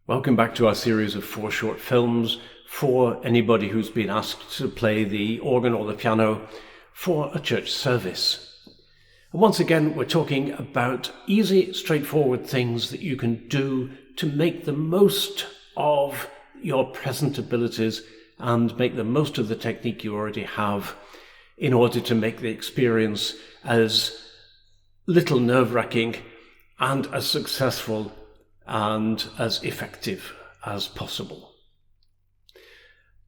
Welcome back to our series of 4 short films for anybody who's been asked to play the organ or the piano for a church service. And once again, we're talking about easy, straightforward things that you can do to make the most of your present abilities and make the most of the technique you already have in order to make the experience as little nerve-wracking and as successful and as effective as possible.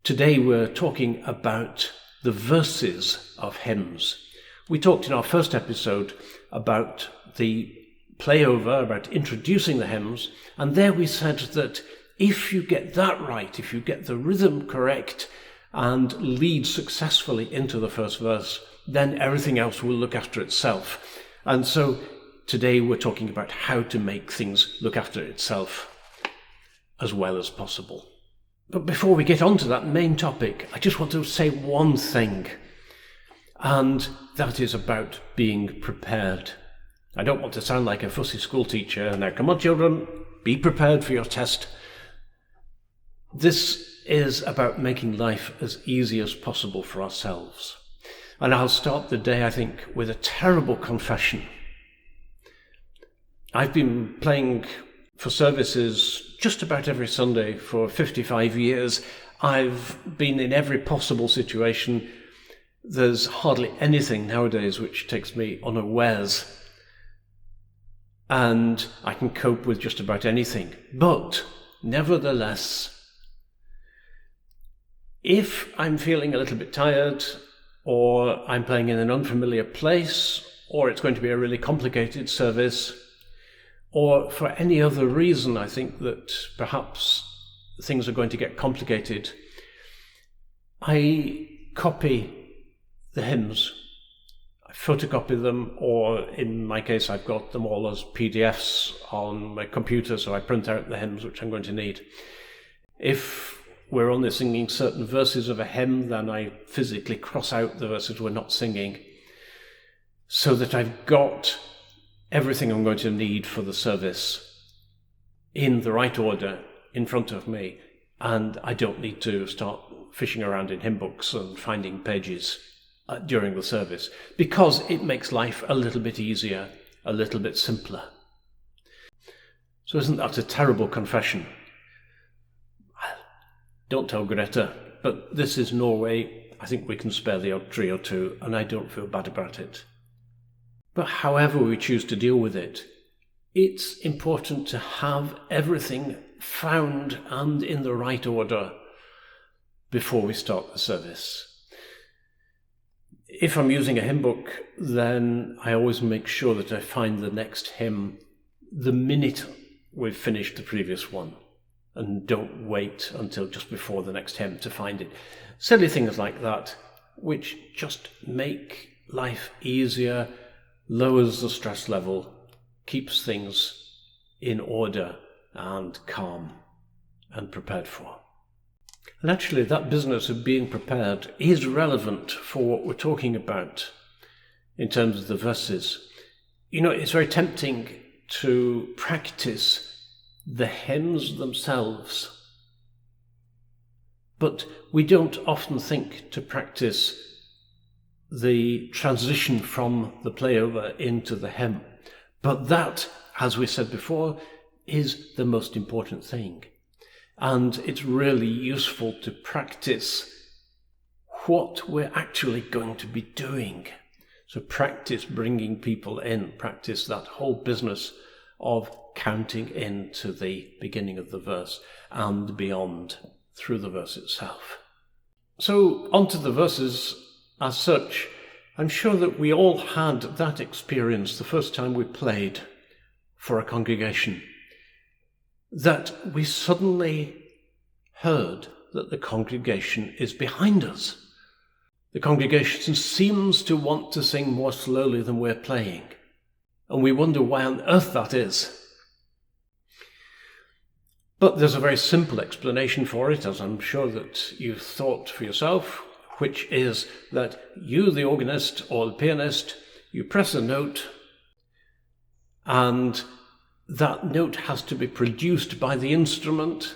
Today we're talking about the verses of hymns. We talked in our first episode about the playover, about introducing the hymns, and there we said that if you get that right, if you get the rhythm correct and lead successfully into the first verse, then everything else will look after itself. And so today we're talking about how to make things look after itself as well as possible. But before we get on to that main topic, I just want to say one thing, and that is about being prepared. I don't want to sound like a fussy school teacher. Now, come on, children, be prepared for your test. This is about making life as easy as possible for ourselves. And I'll start the day, I think, with a terrible confession. I've been playing for services just about every Sunday for 55 years. I've been in every possible situation. There's hardly anything nowadays which takes me unawares. And I can cope with just about anything. But nevertheless, if I'm feeling a little bit tired, or I'm playing in an unfamiliar place, or it's going to be a really complicated service, or for any other reason I think that perhaps things are going to get complicated, I copy the hymns. I photocopy them, or in my case I've got them all as PDFs on my computer, so I print out the hymns which I'm going to need. If we're only singing certain verses of a hymn, then I physically cross out the verses we're not singing, so that I've got everything I'm going to need for the service in the right order in front of me, and I don't need to start fishing around in hymn books and finding pages during the service, because it makes life a little bit easier, a little bit simpler. So isn't that a terrible confession? Don't tell Greta, but this is Norway. I think we can spare the odd tree or two, and I don't feel bad about it. But however we choose to deal with it, it's important to have everything found and in the right order before we start the service. If I'm using a hymn book, then I always make sure that I find the next hymn the minute we've finished the previous one, and don't wait until just before the next hymn to find it. Silly things like that, which just make life easier, lowers the stress level, keeps things in order and calm and prepared for. And actually, that business of being prepared is relevant for what we're talking about in terms of the verses. You know, it's very tempting to practice the hymns themselves, but we don't often think to practice the transition from the playover into the hymn. But that, as we said before, is the most important thing. And it's really useful to practice what we're actually going to be doing. So practice bringing people in, practice that whole business of counting into the beginning of the verse and beyond through the verse itself. So onto the verses as such. I'm sure that we all had that experience the first time we played for a congregation, that we suddenly heard that the congregation is behind us. The congregation seems to want to sing more slowly than we're playing, and we wonder why on earth that is. But there's a very simple explanation for it, as I'm sure that you've thought for yourself, which is that you, the organist or the pianist, you press a note, and that note has to be produced by the instrument,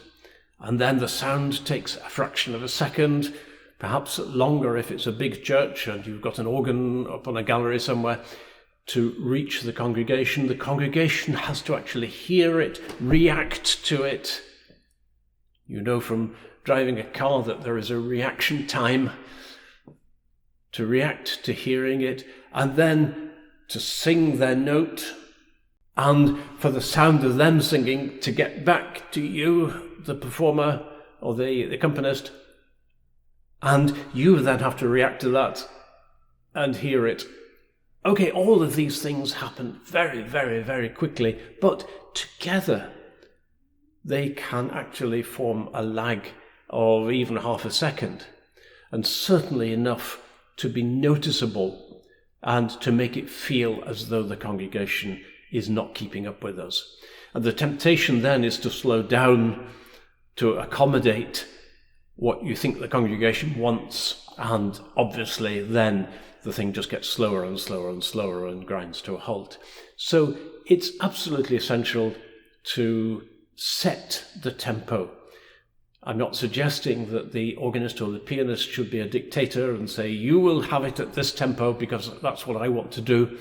and then the sound takes a fraction of a second, perhaps longer if it's a big church and you've got an organ up on a gallery somewhere, to reach the congregation. The congregation has to actually hear it, react to it. You know from driving a car that there is a reaction time to react to hearing it, and then to sing their note, and for the sound of them singing to get back to you, the performer or the accompanist, and you then have to react to that and hear it. Okay, all of these things happen very, very, very quickly, but together they can actually form a lag of even half a second, and certainly enough to be noticeable and to make it feel as though the congregation is not keeping up with us. And the temptation then is to slow down to accommodate what you think the congregation wants, and obviously then the thing just gets slower and slower and slower and grinds to a halt. So it's absolutely essential to set the tempo. I'm not suggesting that the organist or the pianist should be a dictator and say, you will have it at this tempo because that's what I want to do.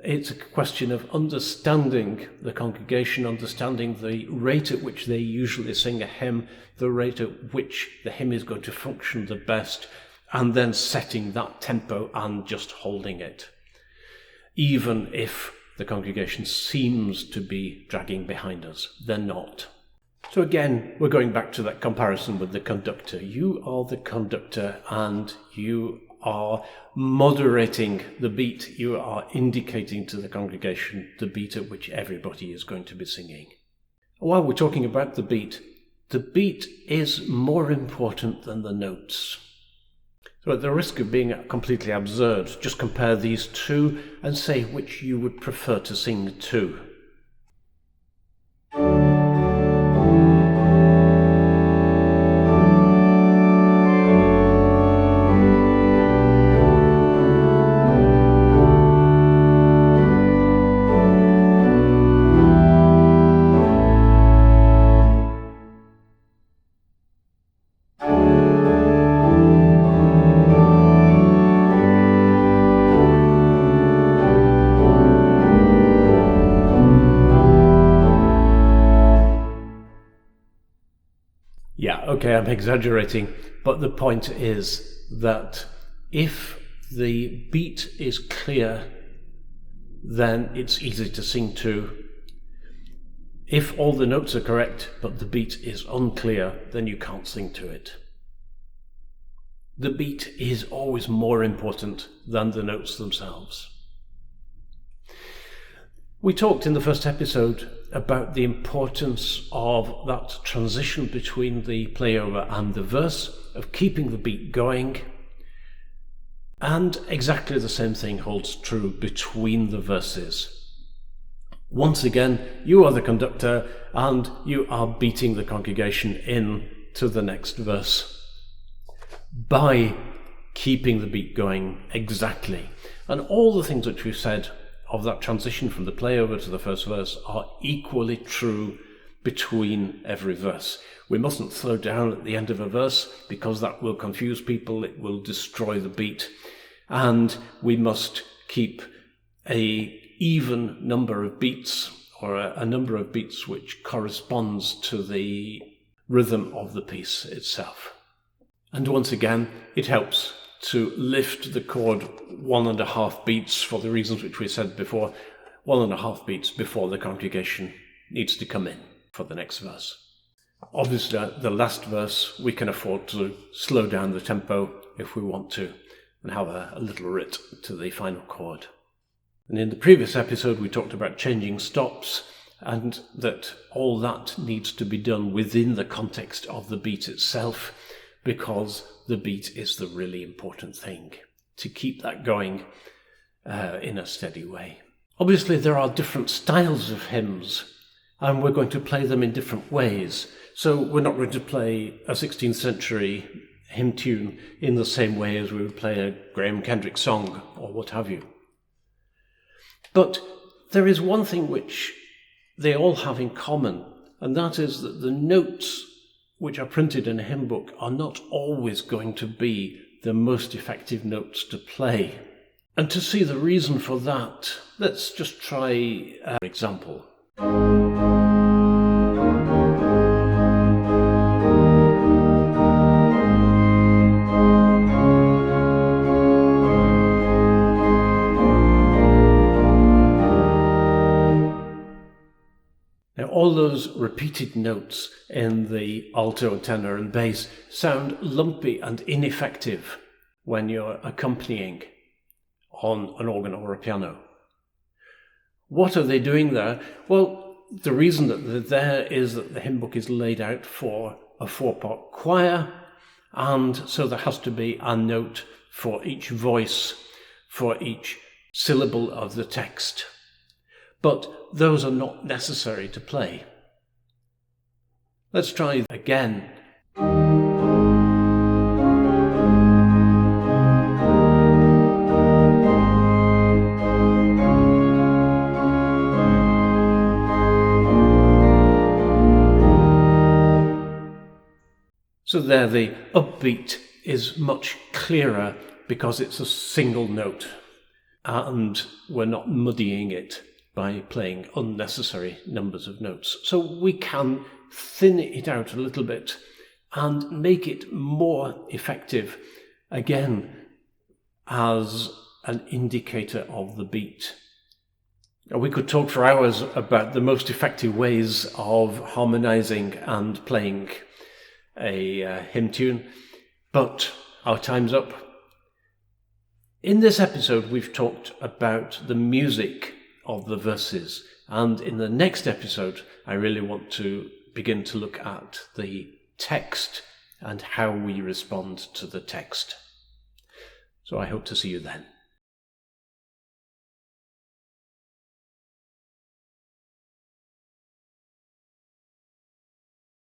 It's a question of understanding the congregation, understanding the rate at which they usually sing a hymn, the rate at which the hymn is going to function the best, and then setting that tempo and just holding it, even if the congregation seems to be dragging behind us. They're not. So again, we're going back to that comparison with the conductor. You are the conductor and you are moderating the beat. You are indicating to the congregation the beat at which everybody is going to be singing. While we're talking about the beat is more important than the notes. So at the risk of being completely absurd, just compare these two and say which you would prefer to sing to. Yeah, okay, I'm exaggerating, but the point is that if the beat is clear, then it's easy to sing to. If all the notes are correct, but the beat is unclear, then you can't sing to it. The beat is always more important than the notes themselves. We talked in the first episode about the importance of that transition between the playover and the verse, of keeping the beat going, and exactly the same thing holds true between the verses. Once again, you are the conductor and you are beating the congregation in to the next verse by keeping the beat going exactly. And all the things which we've said of that transition from the playover to the first verse are equally true between every verse. We mustn't slow down at the end of a verse because that will confuse people, it will destroy the beat, and we must keep a even number of beats, or a number of beats which corresponds to the rhythm of the piece itself. And once again, it helps to lift the chord 1.5 beats for the reasons which we said before, 1.5 beats before the congregation needs to come in for the next verse. Obviously, the last verse, we can afford to slow down the tempo if we want to and have a little writ to the final chord. And in the previous episode, we talked about changing stops, and that all that needs to be done within the context of the beat itself, because the beat is the really important thing, to keep that going in a steady way. Obviously, there are different styles of hymns, and we're going to play them in different ways. So we're not going to play a 16th century hymn tune in the same way as we would play a Graham Kendrick song or what have you. But there is one thing which they all have in common, and that is that the notes which are printed in a hymn book are not always going to be the most effective notes to play. And to see the reason for that, let's just try an example. Now, all those repeated notes in the alto, tenor and bass sound lumpy and ineffective when you're accompanying on an organ or a piano. What are they doing there? Well, the reason that they're there is that the hymn book is laid out for a 4-part choir, and so there has to be a note for each voice, for each syllable of the text. But those are not necessary to play. Let's try again. So there the upbeat is much clearer because it's a single note, and we're not muddying it by playing unnecessary numbers of notes. So we can thin it out a little bit and make it more effective, again, as an indicator of the beat. We could talk for hours about the most effective ways of harmonizing and playing a hymn tune, but our time's up. In this episode, we've talked about the music of the verses, and in the next episode, I really want to begin to look at the text and how we respond to the text. So I hope to see you then.